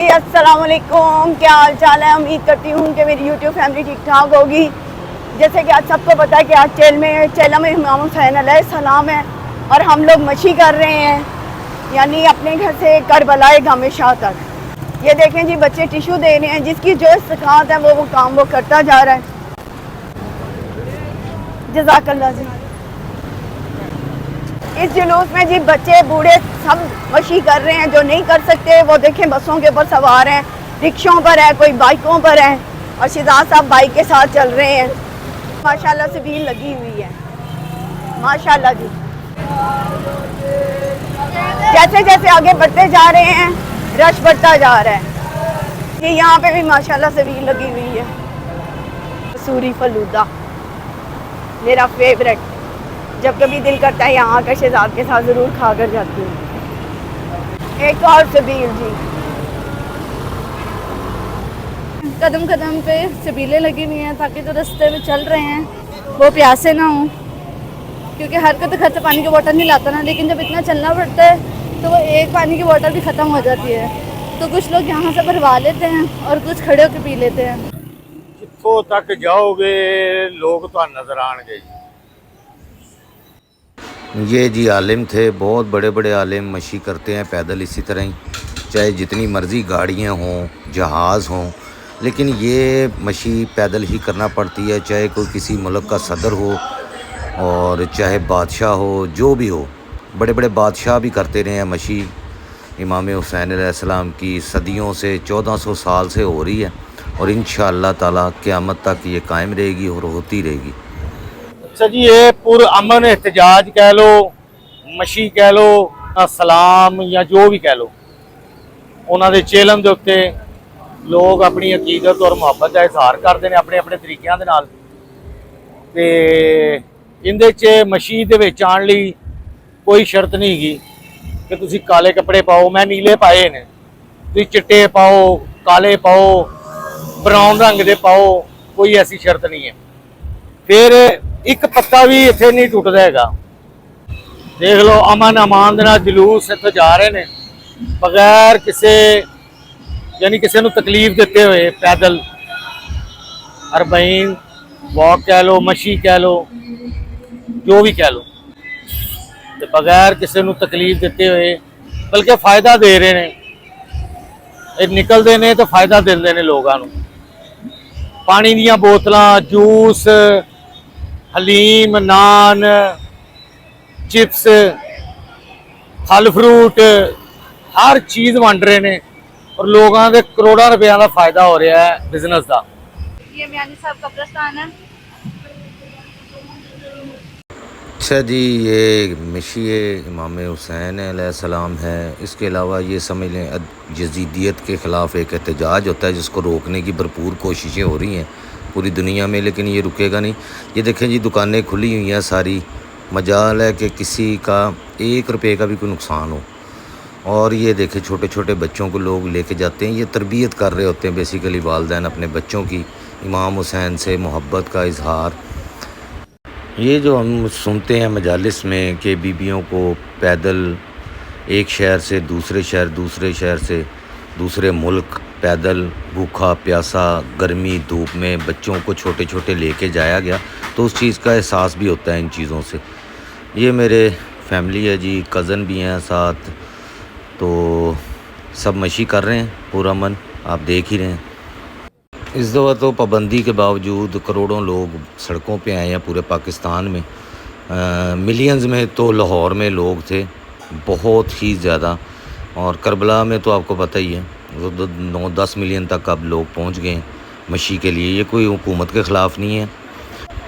अस्सलामुअलैकुम, क्या हाल चाल है। उम्मीद करती हूँ कि मेरी यूट्यूब फैमिली ठीक ठाक होगी। जैसे कि आज सबको पता है कि आज चेला में इमाम हुसैन अलैहिस्सलाम है और हम लोग मशी कर रहे हैं, यानी अपने घर से करबला गामे शाह तक। ये देखें जी, बच्चे टिशू दे रहे हैं। जिसकी जो इस्तिकात है वो काम वो करता जा रहा है। जज़ाकल्लाह जी। इस जुलूस में जी बच्चे बूढ़े सब मशी कर रहे हैं। जो नहीं कर सकते वो देखें बसों के ऊपर सवार हैं, रिक्शों पर है, कोई बाइकों पर है और शिजात साहब बाइक के साथ चल रहे हैं। माशाल्लाह से भीड़ लगी हुई है, माशाल्लाह जी। जैसे जैसे आगे बढ़ते जा रहे हैं रश बढ़ता जा रहा है। ये यहाँ पे भी माशाल्लाह से भीड़ लगी हुई है। सूरी फलूदा मेरा फेवरेट, जब कभी दिल करता है यहाँ आकर शहजाद के साथ ज़रूर खा कर जाती हूँ। एक और सबील जी, कदम कदम पे सबीलें लगी हुई हैं ताकि जो रास्ते में चल रहे हैं वो प्यासे ना हों, क्योंकि हर कोई तो घर से पानी की बोतल नहीं लाता ना। लेकिन जब इतना चलना पड़ता है तो वो एक पानी की बोतल भी ख़त्म हो जाती है। तो कुछ लोग यहाँ से भरवा लेते हैं और कुछ खड़े होकर पी लेते हैं। जितों तक जाओगे लोग तो नजर आएंगे। ये जी आलिम थे, बहुत बड़े बड़े आलिम मशी करते हैं पैदल इसी तरह ही, चाहे जितनी मर्ज़ी गाड़ियाँ हों, जहाज़ हों, लेकिन ये मशी पैदल ही करना पड़ती है। चाहे कोई किसी मुल्क का सदर हो और चाहे बादशाह हो, जो भी हो। बड़े बड़े बादशाह भी करते रहे हैं मशी। इमाम हुसैन अलैहिस्सलाम की सदियों से 1400 साल से हो रही है और इंशाअल्लाह ताला क़यामत तक ये कायम रहेगी और होती रहेगी। अच्छा जी, ये पुर अमन एहतजाज कह लो, मशी कह लो, सलाम या जो भी कह लो, उन्होंने चेलम के उत्ते लोग अपनी अकीदत और मुहब्बत का इजहार करते हैं अपने अपने तरीकों के नाल। ते इंदे च मशी दे विच आने लई कोई शर्त नहीं हैगी कि तुसी काले कपड़े पाओ। मैं नीले पाए ने, तुसी चिट्टे पाओ, काले पाओ, ब्राउन रंग दे पाओ, कोई ऐसी शर्त नहीं है। फिर एक पत्ता भी इत्थे नहीं टुटदा हैगा। देख लो, अमन अमान दे नाल जुलूस इत्थे जा रहे ने बगैर किसी यानी किसी नूं तकलीफ देते हुए पैदल। अरबईन वॉक कह लो, मशी कह लो, जो भी कह लो, तो बगैर किसी नूं तकलीफ देते हुए बल्कि फायदा दे रहे ने। निकलते ने तो फायदा देंदे ने लोगों नूं। पानी दियां बोतलां, जूस, हलीम, नान, चिप्स, फल फ्रूट, हर चीज़ वंड रहे हैं और लोगों के करोड़ों रुपया का फायदा हो रहा है बिजनेस का। ये मियानी साहब कब्रिस्तान है। अच्छा जी, ये मशी इमाम हुसैन अलैहिस्सलाम है। इसके अलावा ये समझ लें यजीदियत के ख़िलाफ़ एक एहतजाज होता है जिसको रोकने की भरपूर कोशिशें हो रही हैं पूरी दुनिया में, लेकिन ये रुकेगा नहीं। ये देखें जी, दुकानें खुली हुई हैं सारी। मजाल है कि किसी का 1 रुपये का भी कोई नुकसान हो। और ये देखें, छोटे छोटे बच्चों को लोग लेके जाते हैं। ये तरबियत कर रहे होते हैं बेसिकली वालिदैन अपने बच्चों की, इमाम हुसैन से मोहब्बत का इजहार। ये जो हम सुनते हैं मजालिस में कि बीबियों को पैदल एक शहर से दूसरे शहर, दूसरे शहर से दूसरे मुल्क पैदल भूखा प्यासा गर्मी धूप में बच्चों को छोटे छोटे लेके जाया गया, तो उस चीज़ का एहसास भी होता है इन चीज़ों से। ये मेरे फैमिली है जी, कज़न भी हैं साथ, तो सब मशी कर रहे हैं पूरा मन, आप देख ही रहे हैं। इस दफ़ा तो पाबंदी के बावजूद करोड़ों लोग सड़कों पे आए हैं पूरे पाकिस्तान में। मिलियंस में तो लाहौर में लोग थे, बहुत ही ज़्यादा। और करबला में तो आपको पता ही है, 9-10 मिलियन तक अब लोग पहुंच गए हैं मशी के लिए। ये कोई हुकूमत के ख़िलाफ़ नहीं है,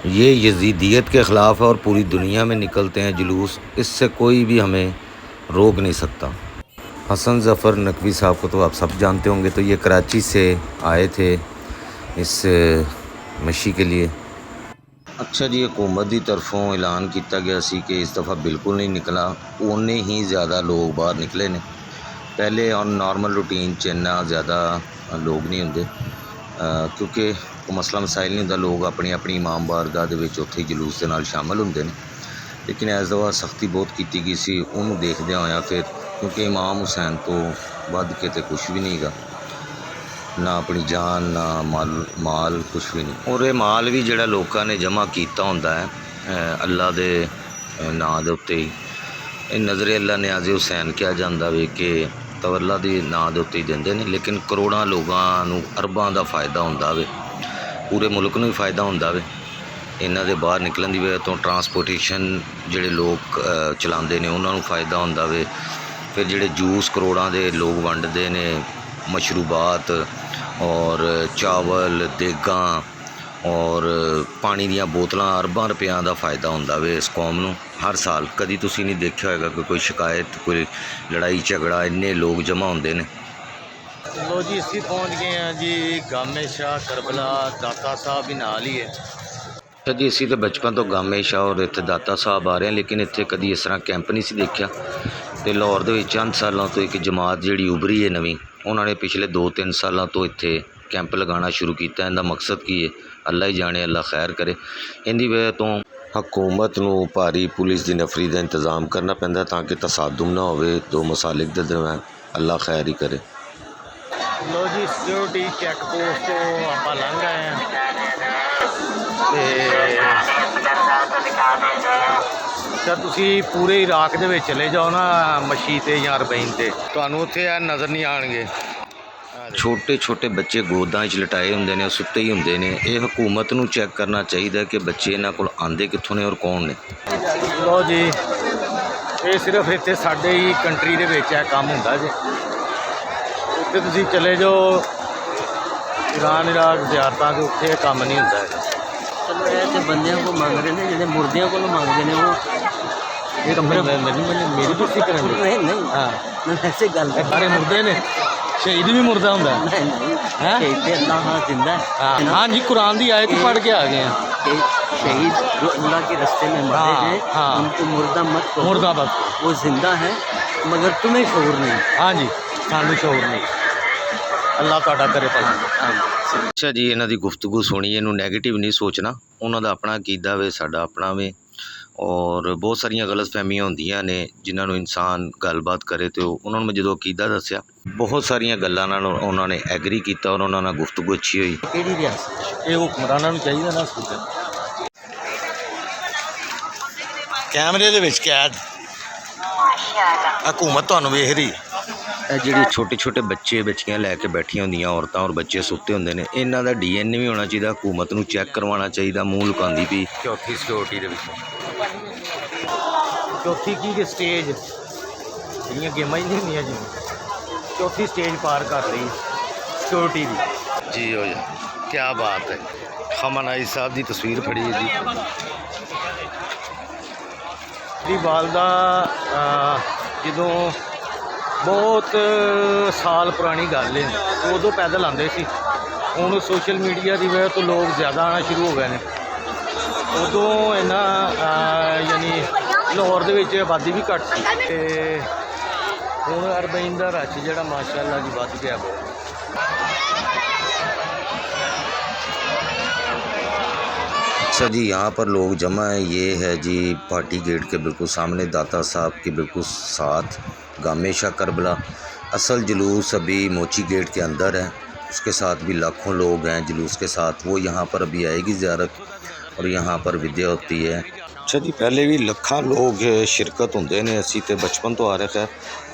ये यजीदियत के ख़िलाफ़ है और पूरी दुनिया में निकलते हैं जुलूस। इससे कोई भी हमें रोक नहीं सकता। हसन ज़फ़र नकवी साहब को तो आप सब जानते होंगे, तो ये कराची से आए थे इस मशी के लिए। अच्छा जी, हुकूमत की तरफों ऐलान किया गया सी कि इस दफ़ा बिल्कुल नहीं निकला, उन्ने ही ज़्यादा लोग बाहर निकले ने। पहले और नॉर्मल रूटीन च इन्ना ज़्यादा लोग नहीं होंगे, क्योंकि मसला मसाइल नहीं होंदा। लोग अपनी अपनी इमाम बारगाह दे विच उत्थे जुलूस के नाल शामिल होंदे ने। लेकिन इस दफ़ा सख्ती बहुत की गई सी, उन्होंने देखदे होया फिर, क्योंकि इमाम हुसैन तो वध के तो कुछ भी नहीं गा। ਨਾ ਆਪਣੀ ਜਾਨ ਨਾ ਮਾਲ ਕੁਛ ਵੀ ਨਹੀਂ। ਔਰ ਇਹ ਮਾਲ ਵੀ ਜਿਹੜਾ ਲੋਕਾਂ ਨੇ ਜਮ੍ਹਾਂ ਕੀਤਾ ਹੁੰਦਾ ਹੈ ਅੱਲਾ ਦੇ ਨਾਂ ਦੇ ਉੱਤੇ ਹੀ। ਇਹ ਨਜ਼ਰੇ ਅੱਲਾ ਨਿਆਜ਼ੇ ਹੁਸੈਨ ਕਿਹਾ ਜਾਂਦਾ ਵੇ ਕਿ ਤਵੱਲਾ ਦੇ ਨਾਂ ਦੇ ਉੱਤੇ ਹੀ ਦਿੰਦੇ ਨੇ, ਲੇਕਿਨ ਕਰੋੜਾਂ ਲੋਕਾਂ ਨੂੰ ਅਰਬਾਂ ਦਾ ਫਾਇਦਾ ਹੁੰਦਾ ਵੇ, ਪੂਰੇ ਮੁਲਕ ਨੂੰ ਵੀ ਫਾਇਦਾ ਹੁੰਦਾ ਵੇ। ਇਹਨਾਂ ਦੇ ਬਾਹਰ ਨਿਕਲਣ ਦੀ ਵਜ੍ਹਾ ਤੋਂ ਟਰਾਂਸਪੋਰਟੇਸ਼ਨ ਜਿਹੜੇ ਲੋਕ ਚਲਾਉਂਦੇ ਨੇ ਉਹਨਾਂ ਨੂੰ ਫਾਇਦਾ ਹੁੰਦਾ ਵੇ। ਫਿਰ ਜਿਹੜੇ ਜੂਸ ਕਰੋੜਾਂ ਦੇ ਲੋਕ ਵੰਡਦੇ ਨੇ, ਮਸ਼ਰੂਬਾਤ ਔਰ ਚਾਵਲ ਦੇਗਾਂ ਔਰ ਪਾਣੀ ਦੀਆਂ ਬੋਤਲਾਂ, ਅਰਬਾਂ ਰੁਪਇਆਂ ਦਾ ਫਾਇਦਾ ਹੁੰਦਾ ਵੇ ਇਸ ਕੌਮ ਨੂੰ ਹਰ ਸਾਲ। ਕਦੀ ਤੁਸੀਂ ਨਹੀਂ ਦੇਖਿਆ ਹੋਏਗਾ ਕਿ ਕੋਈ ਸ਼ਿਕਾਇਤ, ਕੋਈ ਲੜਾਈ ਝਗੜਾ, ਇੰਨੇ ਲੋਕ ਜਮ੍ਹਾਂ ਹੁੰਦੇ ਨੇ। लो जी इसी पहुंच गए हैं जी गामे शाह करबला दाता साहब भी नाल ही है। ਅੱਛਾ ਜੀ, ਅਸੀਂ ਤਾਂ ਬਚਪਨ ਤੋਂ ਗਾਮੇ ਸ਼ਾਹ ਔਰ ਇੱਥੇ ਦਾਤਾ ਸਾਹਿਬ ਆ ਰਹੇ ਹਾਂ, ਲੇਕਿਨ ਇੱਥੇ ਕਦੀ ਇਸ ਤਰ੍ਹਾਂ ਕੈਂਪ ਨਹੀਂ ਸੀ ਦੇਖਿਆ। ਅਤੇ ਲਾਹੌਰ ਦੇ ਵਿੱਚ ਚੰਦ ਸਾਲਾਂ ਤੋਂ ਇੱਕ ਜਮਾਤ ਜਿਹੜੀ ਉਭਰੀ ਹੈ ਨਵੀਂ, ਉਹਨਾਂ ਨੇ ਪਿਛਲੇ 2-3 ਸਾਲਾਂ ਤੋਂ ਇੱਥੇ ਕੈਂਪ ਲਗਾਉਣਾ ਸ਼ੁਰੂ ਕੀਤਾ। ਇਹਦਾ ਮਕਸਦ ਕੀ ਹੈ ਅੱਲਾ ਹੀ ਜਾਣੇ, ਅੱਲਾ ਖੈਰ ਕਰੇ। ਇਹਦੀ ਵਜ੍ਹਾ ਤੋਂ ਹਕੂਮਤ ਨੂੰ ਭਾਰੀ ਪੁਲਿਸ ਦੀ ਨਫਰੀ ਦਾ ਇੰਤਜ਼ਾਮ ਕਰਨਾ ਪੈਂਦਾ ਤਾਂ ਕਿ ਤਸਾਦਮ ਨਾ ਹੋਵੇ ਦੋ ਮਸਾਲਿਕ ਦੇ ਦਰਮਿਆਨ। ਅੱਲਾ ਖੈਰ ਹੀ ਕਰੇ। लो जी सिक्योरिटी चैक पोस्ट तो आप लंघ आए हैं ਤਾਂ ਤੁਸੀਂ ਪੂਰੇ ਇਰਾਕ ਦੇ ਵਿੱਚ ਚਲੇ ਜਾਓ ਨਾ ਮਸ਼ੀ ਤੇ ਜਾਂ ਅਰਬਈਨ ਤੇ, ਤੁਹਾਨੂੰ ਉੱਥੇ ਇਹ ਨਜ਼ਰ ਨਹੀਂ ਆਣਗੇ। ਛੋਟੇ ਛੋਟੇ ਬੱਚੇ ਗੋਦਾਂ 'ਚ ਲਟਾਏ ਹੁੰਦੇ ਨੇ, ਸੁੱਤੇ ਹੀ ਹੁੰਦੇ ਨੇ। ਇਹ ਹਕੂਮਤ ਨੂੰ ਚੈੱਕ ਕਰਨਾ ਚਾਹੀਦਾ ਕਿ ਬੱਚੇ ਇਹਨਾਂ ਕੋਲ ਆਂਦੇ ਕਿੱਥੋਂ ਨੇ ਔਰ ਕੌਣ ਨੇ। ਲੋ ਜੀ ਇਹ ਸਿਰਫ ਇੱਥੇ ਸਾਡੇ ਹੀ ਕੰਟਰੀ ਦੇ ਵਿੱਚ ਇਹ ਕੰਮ ਹੁੰਦਾ ਜੀ। ਉੱਥੇ ਤੁਸੀਂ ਚਲੇ ਜਾਓ ਈਰਾਨ ਇਰਾਕ ਜ਼ਿਆਰਤਾਂ ਦੇ, ਉੱਥੇ ਇਹ ਕੰਮ ਨਹੀਂ ਹੁੰਦਾ ਹੈਗਾ। ਚਲੋ ਇਹ ਤੇ ਬੰਦਿਆਂ ਕੋ ਮੰਗ ਰਹੇ ਨੇ, ਜਿਹੜੇ ਮੁਰਦਿਆਂ ਕੋਲੋਂ ਮੰਗਦੇ ਨੇ ਉਹ ਇਹ ਤਾਂ ਮੇਰੀ ਤੁਸੀਂ ਕਰਨ ਦੇ ਨਹੀਂ ਨਹੀਂ ਹਾਂ ਐਸੇ ਗੱਲ ਇਹ ਸਾਰੇ ਮੁਰਦੇ ਨੇ, ਸ਼ਹੀਦ ਵੀ ਮੁਰਦਾ ਹੁੰਦਾ ਹੈ। नहीं नहीं हैं? शहीद तो अल्लाह हाँ जिंदा है ना? हाँ जी कुरान की आयत पढ़ के आ गए हैं। कि शहीद जो अल्लाह के रास्ते में मरे हाँ, हैं हाँ। उनको मुर्दा मत कहो, मुर्दाबाद। वो जिंदा है मगर तुम्हें शऊर नहीं। हाँ जी सानू शौर नहीं, अल्लाह तुहाडा करे भला। ਅੱਛਾ ਜੀ, ਇਹਨਾਂ ਦੀ ਗੁਫ਼ਤਗੂ ਸੁਣੀ, ਇਹਨੂੰ ਨੈਗੇਟਿਵ ਨਹੀਂ ਸੋਚਣਾ। ਉਹਨਾਂ ਦਾ ਆਪਣਾ ਅਕੀਦਾ ਵੇ, ਸਾਡਾ ਆਪਣਾ ਵੇ। ਔਰ ਬਹੁਤ ਸਾਰੀਆਂ ਗਲਤਫਹਿਮੀਆਂ ਹੁੰਦੀਆਂ ਨੇ ਜਿਨ੍ਹਾਂ ਨੂੰ ਇਨਸਾਨ ਗੱਲਬਾਤ ਕਰੇ ਤੇ ਉਹਨਾਂ ਨੂੰ ਮੈਂ ਜਦੋਂ ਅਕੀਦਾ ਦੱਸਿਆ, ਬਹੁਤ ਸਾਰੀਆਂ ਗੱਲਾਂ ਨਾਲ ਉਹਨਾਂ ਨੇ ਐਗਰੀ ਕੀਤਾ ਔਰ ਉਹਨਾਂ ਨਾਲ ਗੁਫ਼ਤਗੂ ਅੱਛੀ ਹੋਈ। केड़ी रियासत ਇਹ ਹੁਕਮਰਾਨਾਂ ਨੂੰ ਚਾਹੀਦਾ ਨਾ ਕੈਮਰੇ ਦੇ ਵਿੱਚ ਕੈਦ ਹਕੂਮਤ ਤੁਹਾਨੂੰ ਵੇਖ ਰਹੀ। ਇਹ ਜਿਹੜੇ ਛੋਟੇ ਛੋਟੇ ਬੱਚੇ ਬੱਚੀਆਂ ਲੈ ਕੇ ਬੈਠੀਆਂ ਹੁੰਦੀਆਂ ਔਰਤਾਂ ਔਰ ਬੱਚੇ ਸੁੱਤੇ ਹੁੰਦੇ ਨੇ, ਇਹਨਾਂ ਦਾ DNA ਵੀ ਹੋਣਾ ਚਾਹੀਦਾ। ਹਕੂਮਤ ਨੂੰ ਚੈੱਕ ਕਰਵਾਉਣਾ ਚਾਹੀਦਾ। ਮੂੰਹ ਲੁਕਾਉਂਦੀ ਪਈ ਚੌਥੀ ਸਿਕਿਉਰਿਟੀ ਦੇ ਵਿੱਚ। ਚੌਥੀ ਕੀ ਸਟੇਜ ਜਿਹੜੀਆਂ ਗੇਮਾਂ ਹੀ ਨਹੀਂ ਹੁੰਦੀਆਂ ਜੀ, ਚੌਥੀ ਸਟੇਜ ਪਾਰ ਕਰ ਲਈ ਸਿਕਿਉਰਿਟੀ ਦੀ। ਜੀ ਹੋ ਜਾ, ਕੀ ਬਾਤ ਹੈ। ਖਮਨਾਈ ਸਾਹਿਬ ਦੀ ਤਸਵੀਰ ਫੜੀ ਹੈ ਜੀ। ਦੀ ਵਾਲਦਾ ਜਦੋਂ ਬਹੁਤ ਸਾਲ ਪੁਰਾਣੀ ਗੱਲ ਹੈ, ਉਦੋਂ ਪੈਦਲ ਆਉਂਦੇ ਸੀ। ਹੁਣ ਸੋਸ਼ਲ ਮੀਡੀਆ ਦੀ ਵਜ੍ਹਾ ਤੋਂ ਲੋਕ ਜ਼ਿਆਦਾ ਆਉਣਾ ਸ਼ੁਰੂ ਹੋ ਗਏ ਨੇ। ਉਦੋਂ ਇਹਨਾਂ ਯਾਨੀ ਲਾਹੌਰ ਦੇ ਵਿੱਚ ਆਬਾਦੀ ਵੀ ਘੱਟ ਸੀ ਅਤੇ ਹੁਣ ਅਰਬਈਨ ਦਾ ਰਸ਼ ਜਿਹੜਾ ਮਾਸ਼ਾਅੱਲਾ ਜੀ ਵੱਧ ਗਿਆ ਬਹੁਤ। अच्छा जी, यहाँ पर लोग जमा है। ये है जी पार्टी गेट के बिल्कुल सामने, दाता साहब के बिल्कुल साथ गामे शाह करबला। असल जुलूस अभी मोची गेट के अंदर है, उसके साथ भी लाखों लोग हैं जुलूस के साथ। वो यहाँ पर अभी आएगी ज़ियारत और यहाँ पर विद्या होती है। अच्छा जी, पहले भी ਲੱਖਾਂ लोग शिरकत ਹੁੰਦੇ ਨੇ। ਅਸੀਂ ਤੇ ਬਚਪਨ ਤੋਂ ਆ ਰਹੇ ਖੈਰ,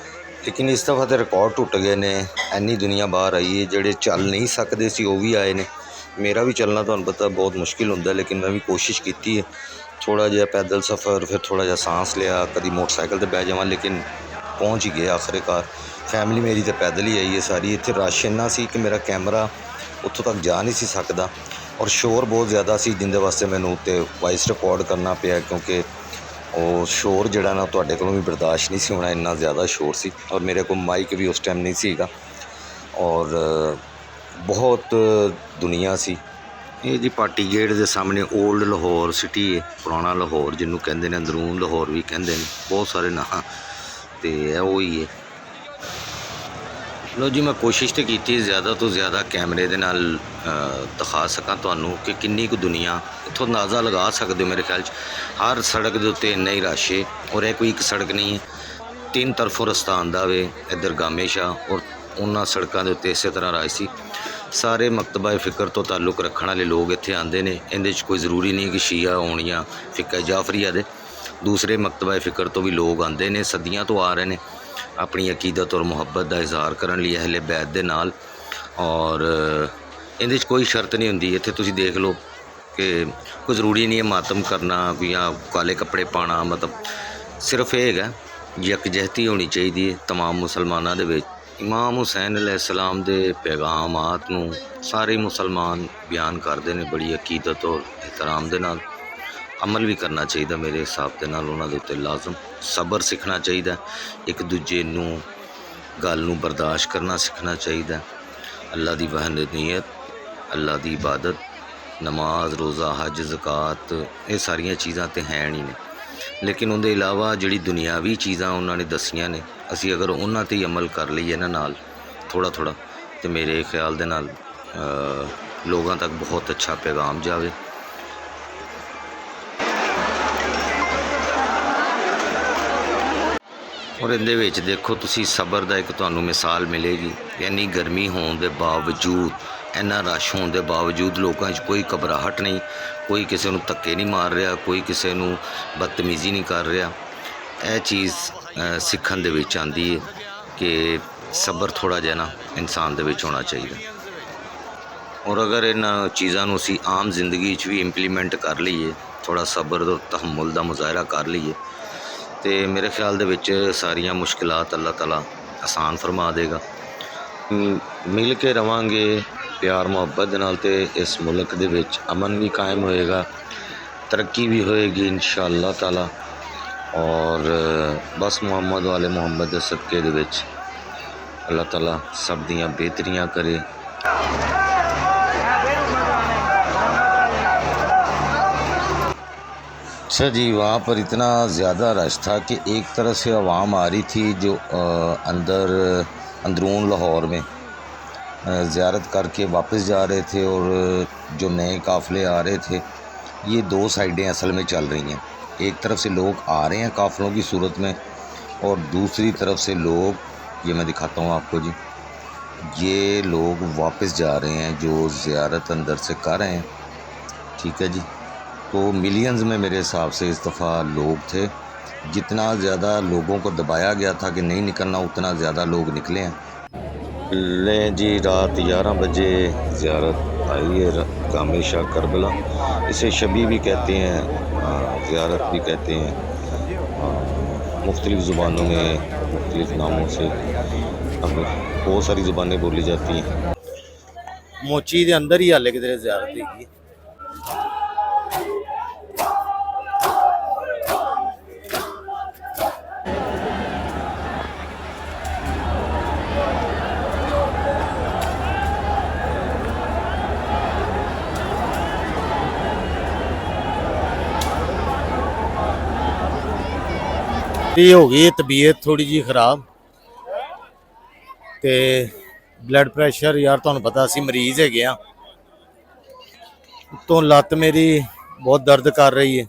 ਲੇਕਿਨ ਇਸ ਦਫਾ ਤੇ ਰਿਕਾਰਡ ਟੁੱਟ ਗਏ ਨੇ। ਇੰਨੀ ਦੁਨੀਆ ਬਾਹਰ ਆਈ ਹੈ, ਜਿਹੜੇ ਚੱਲ ਨਹੀਂ ਸਕਦੇ ਸੀ ਉਹ ਵੀ ਆਏ ਨੇ। ਮੇਰਾ ਵੀ ਚੱਲਣਾ ਤੁਹਾਨੂੰ ਪਤਾ ਬਹੁਤ ਮੁਸ਼ਕਿਲ ਹੁੰਦਾ, ਲੇਕਿਨ ਮੈਂ ਵੀ ਕੋਸ਼ਿਸ਼ ਕੀਤੀ ਹੈ। ਥੋੜ੍ਹਾ ਜਿਹਾ ਪੈਦਲ ਸਫ਼ਰ, ਫਿਰ ਥੋੜ੍ਹਾ ਜਿਹਾ ਸਾਂਸ ਲਿਆ, ਕਦੀ ਮੋਟਰਸਾਈਕਲ 'ਤੇ ਬਹਿ ਜਾਵਾਂ, ਲੇਕਿਨ ਪਹੁੰਚ ਹੀ ਗਏ ਆਖਿਰਕਾਰ। ਫੈਮਿਲੀ ਮੇਰੀ ਤਾਂ ਪੈਦਲ ਹੀ ਆਈ ਹੈ ਸਾਰੀ। ਇੱਥੇ ਰਸ਼ ਇੰਨਾ ਸੀ ਕਿ ਮੇਰਾ ਕੈਮਰਾ ਉੱਥੋਂ ਤੱਕ ਜਾ ਨਹੀਂ ਸੀ ਸਕਦਾ ਔਰ ਸ਼ੋਰ ਬਹੁਤ ਜ਼ਿਆਦਾ ਸੀ, ਜਿਹਦੇ ਵਾਸਤੇ ਮੈਨੂੰ ਉੱਤੇ ਵਾਇਸ ਰਿਕਾਰਡ ਕਰਨਾ ਪਿਆ, ਕਿਉਂਕਿ ਉਹ ਸ਼ੋਰ ਜਿਹੜਾ ਨਾ ਤੁਹਾਡੇ ਕੋਲੋਂ ਵੀ ਬਰਦਾਸ਼ਤ ਨਹੀਂ ਸੀ ਹੋਣਾ, ਇੰਨਾ ਜ਼ਿਆਦਾ ਸ਼ੋਰ ਸੀ। ਔਰ ਮੇਰੇ ਕੋਲ ਮਾਈਕ ਵੀ ਉਸ ਟਾਈਮ ਨਹੀਂ ਸੀਗਾ ਔਰ ਬਹੁਤ ਦੁਨੀਆ ਸੀ। ਇਹ ਜੀ ਪਾਰਟੀ ਗੇਟ ਦੇ ਸਾਹਮਣੇ ਓਲਡ ਲਾਹੌਰ ਸਿਟੀ ਹੈ, ਪੁਰਾਣਾ ਲਾਹੌਰ ਜਿਹਨੂੰ ਕਹਿੰਦੇ ਨੇ, ਅੰਦਰੂਨ ਲਾਹੌਰ ਵੀ ਕਹਿੰਦੇ ਨੇ, ਬਹੁਤ ਸਾਰੇ ਨਾਂ। ਅਤੇ ਇਹ ਉਹੀ ਹੈ। ਲੋ ਜੀ, ਮੈਂ ਕੋਸ਼ਿਸ਼ ਤਾਂ ਕੀਤੀ ਜ਼ਿਆਦਾ ਤੋਂ ਜ਼ਿਆਦਾ ਕੈਮਰੇ ਦੇ ਨਾਲ ਦਿਖਾ ਸਕਾਂ ਤੁਹਾਨੂੰ ਕਿ ਕਿੰਨੀ ਕੁ ਦੁਨੀਆ। ਇੱਥੋਂ ਅੰਦਾਜ਼ਾ ਲਗਾ ਸਕਦੇ ਹੋ ਮੇਰੇ ਖਿਆਲ 'ਚ ਹਰ ਸੜਕ ਦੇ ਉੱਤੇ ਇੰਨਾ ਹੀ ਰਸ਼ ਹੈ। ਔਰ ਇਹ ਕੋਈ ਇੱਕ ਸੜਕ ਨਹੀਂ ਹੈ, 3 ਤਰਫੋਂ ਰਸਤਾ ਆਉਂਦਾ ਵੇ ਇੱਧਰ ਗਾਮੇ ਸ਼ਾਹ, ਔਰ ਉਹਨਾਂ ਸੜਕਾਂ ਦੇ ਉੱਤੇ ਇਸੇ ਤਰ੍ਹਾਂ ਰਸ਼ ਸੀ। ਸਾਰੇ ਮਕਤਬਾ ਫਿਕਰ ਤੋਂ ਤਾਲੁਕ ਰੱਖਣ ਵਾਲੇ ਲੋਕ ਇੱਥੇ ਆਉਂਦੇ ਨੇ। ਇਹਦੇ 'ਚ ਕੋਈ ਜ਼ਰੂਰੀ ਨਹੀਂ ਕਿ ਸ਼ੀਆ ਹੋਣ ਜਾਂ ਫਿੱਕਾ ਜਾਫਰੀਆ ਦੇ, ਦੂਸਰੇ ਮਕਤਬਾ ਫਿਕਰ ਤੋਂ ਵੀ ਲੋਕ ਆਉਂਦੇ ਨੇ, ਸਦੀਆਂ ਤੋਂ ਆ ਰਹੇ ਨੇ ਆਪਣੀ ਅਕੀਦਤ ਔਰ ਮੁਹੱਬਤ ਦਾ ਇਜ਼ਹਾਰ ਕਰਨ ਲਈ ਅਹਿਲੇ ਬੈਤ ਦੇ ਨਾਲ। ਔਰ ਇਹਦੇ 'ਚ ਕੋਈ ਸ਼ਰਤ ਨਹੀਂ ਹੁੰਦੀ। ਇੱਥੇ ਤੁਸੀਂ ਦੇਖ ਲਓ ਕਿ ਕੋਈ ਜ਼ਰੂਰੀ ਨਹੀਂ ਹੈ ਮਾਤਮ ਕਰਨਾ ਜਾਂ ਕਾਲੇ ਕੱਪੜੇ ਪਾਉਣਾ, ਮਤਲਬ ਸਿਰਫ ਇਹ ਹੈਗਾ ਯਕਜਹਿਤੀ ਹੋਣੀ ਚਾਹੀਦੀ ਹੈ तमाम ਮੁਸਲਮਾਨਾਂ ਦੇ ਵਿੱਚ। ਇਮਾਮ ਹੁਸੈਨ अलैहिस्सलाम ਦੇ ਪੈਗਾਮਾਤ ਨੂੰ ਸਾਰੇ ਮੁਸਲਮਾਨ ਬਿਆਨ ਕਰਦੇ ਨੇ ਬੜੀ ਅਕੀਦਤ ਔਰ ਇhtਰਾਮ ਦੇ ਨਾਲ। ਅਮਲ ਵੀ ਕਰਨਾ ਚਾਹੀਦਾ ਮੇਰੇ ਹਿਸਾਬ ਦੇ ਨਾਲ ਉਹਨਾਂ ਦੇ ਉੱਤੇ ਲਾਜ਼ਮ। ਸਬਰ ਸਿੱਖਣਾ ਚਾਹੀਦਾ, ਇੱਕ ਦੂਜੇ ਨੂੰ ਗੱਲ ਨੂੰ ਬਰਦਾਸ਼ਤ ਕਰਨਾ ਸਿੱਖਣਾ ਚਾਹੀਦਾ। ਅੱਲਾ ਦੀ ਵਹਦਾਨੀਅਤ, ਅੱਲਾ ਦੀ ਇਬਾਦਤ, ਨਮਾਜ਼, ਰੋਜ਼ਾ, ਹਜ, ਜ਼ਕਾਤ, ਇਹ ਸਾਰੀਆਂ ਚੀਜ਼ਾਂ ਤਾਂ ਹੈ ਨਹੀਂ ਨੇ, ਲੇਕਿਨ ਉਹਦੇ ਇਲਾਵਾ ਜਿਹੜੀ ਦੁਨਿਆਵੀ ਚੀਜ਼ਾਂ ਉਹਨਾਂ ਨੇ ਦੱਸੀਆਂ ਨੇ, ਅਸੀਂ ਅਗਰ ਉਹਨਾਂ 'ਤੇ ਹੀ ਅਮਲ ਕਰ ਲਈਏ ਇਹਨਾਂ ਨਾਲ ਥੋੜ੍ਹਾ ਥੋੜ੍ਹਾ, ਤਾਂ ਮੇਰੇ ਖਿਆਲ ਦੇ ਨਾਲ ਲੋਕਾਂ ਤੱਕ ਬਹੁਤ ਅੱਛਾ ਪੈਗਾਮ ਜਾਵੇ। ਔਰ ਇਹਦੇ ਵਿੱਚ ਦੇਖੋ ਤੁਸੀਂ ਸਬਰ ਦਾ ਇੱਕ ਤੁਹਾਨੂੰ ਮਿਸਾਲ ਮਿਲੇਗੀ। ਇੰਨੀ ਗਰਮੀ ਹੋਣ ਦੇ ਬਾਵਜੂਦ, ਇੰਨਾ ਰਸ਼ ਹੋਣ ਦੇ ਬਾਵਜੂਦ ਲੋਕਾਂ 'ਚ ਕੋਈ ਘਬਰਾਹਟ ਨਹੀਂ, ਕੋਈ ਕਿਸੇ ਨੂੰ ਧੱਕੇ ਨਹੀਂ ਮਾਰ ਰਿਹਾ, ਕੋਈ ਕਿਸੇ ਨੂੰ ਬਦਤਮੀਜ਼ੀ ਨਹੀਂ ਕਰ ਰਿਹਾ। ਇਹ ਚੀਜ਼ ਸਿੱਖਣ ਦੇ ਵਿੱਚ ਆਉਂਦੀ ਹੈ ਕਿ ਸਬਰ ਥੋੜ੍ਹਾ ਜਿਹਾ ਨਾ ਇਨਸਾਨ ਦੇ ਵਿੱਚ ਹੋਣਾ ਚਾਹੀਦਾ। ਔਰ ਅਗਰ ਇਹਨਾਂ ਚੀਜ਼ਾਂ ਨੂੰ ਅਸੀਂ ਆਮ ਜ਼ਿੰਦਗੀ 'ਚ ਵੀ ਇੰਪਲੀਮੈਂਟ ਕਰ ਲਈਏ, ਥੋੜ੍ਹਾ ਸਬਰ ਔਰ ਤਹਮੁਲ ਦਾ ਮੁਜ਼ਾਹਰਾ ਕਰ ਲਈਏ, ਤੇ ਮੇਰੇ ਖਿਆਲ ਦੇ ਵਿੱਚ ਸਾਰੀਆਂ ਮੁਸ਼ਕਿਲਾਤ ਅੱਲਾਹ ਤਾਲਾ ਆਸਾਨ ਫਰਮਾ ਦੇਗਾ। ਮਿਲ ਕੇ ਰਵਾਂਗੇ ਪਿਆਰ ਮੁਹੱਬਤ ਦੇ ਨਾਲ, ਤੇ ਇਸ ਮੁਲਕ ਦੇ ਵਿੱਚ ਅਮਨ ਵੀ ਕਾਇਮ ਹੋਏਗਾ, ਤਰੱਕੀ ਵੀ ਹੋਏਗੀ इंशाअल्लाह ताला। और बस मुहम्मद वाले मुहम्मद के सदक़े दे विच अल्लाह ताला सब दियाँ बेहतरियाँ करे। अच्छा जी, वहाँ पर इतना ज़्यादा रश था कि एक तरफ से आवाम आ रही थी जो अंदरून लाहौर में ज़ियारत करके वापस जा रहे थे, और जो नए काफ़िले आ रहे थे, ये दो साइडें असल में चल रही हैं। एक तरफ से लोग आ रहे हैं काफ़िलों की सूरत में, और दूसरी तरफ से लोग, ये मैं दिखाता हूँ आपको जी, ये लोग वापस जा रहे हैं जो ज़ियारत अंदर से कर रहे हैं। ठीक है जी, तो मिलियंस में मेरे हिसाब से इस दफ़ा लोग थे। जितना ज़्यादा लोगों को दबाया गया था कि नहीं निकलना, उतना ज़्यादा लोग निकले हैं। लें जी, रात 11 बजे ज़ियारत आई है गामे शाह करबला। इसे शबी भी कहते हैं, ज़ियारत भी कहते हैं, मुख्तलिफ़ ज़ुबानों में मुख्तलिफ़ नामों से अब बहुत सारी ज़ुबानें बोली जाती हैं। मोची के अंदर ही हाले किधरे ज़ियारत है। हो गई तबीयत थोड़ी जी खराब, तो ब्लड प्रैशर यार तुहानू पता असी मरीज़ है आ, तो लत्त मेरी बहुत दर्द कर रही है।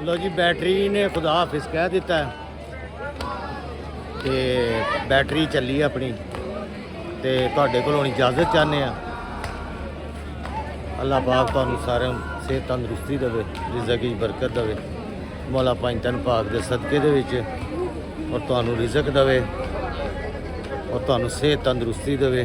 लो जी, बैटरी ने खुदा हाफिज कह दिता है, तो बैटरी चली अपनी, तो तुहाडे कोलों इजाजत चाहते हैं। अल्लाह पाक तुहानू सारे सेहत तंदरुस्ती देवे, रिज़क की बरकत देवे, मौला पंज तन पाक के सदके दे विच, और तुहानू रिज़क देवे और तुहानू सेहत तंदरुस्ती देवे।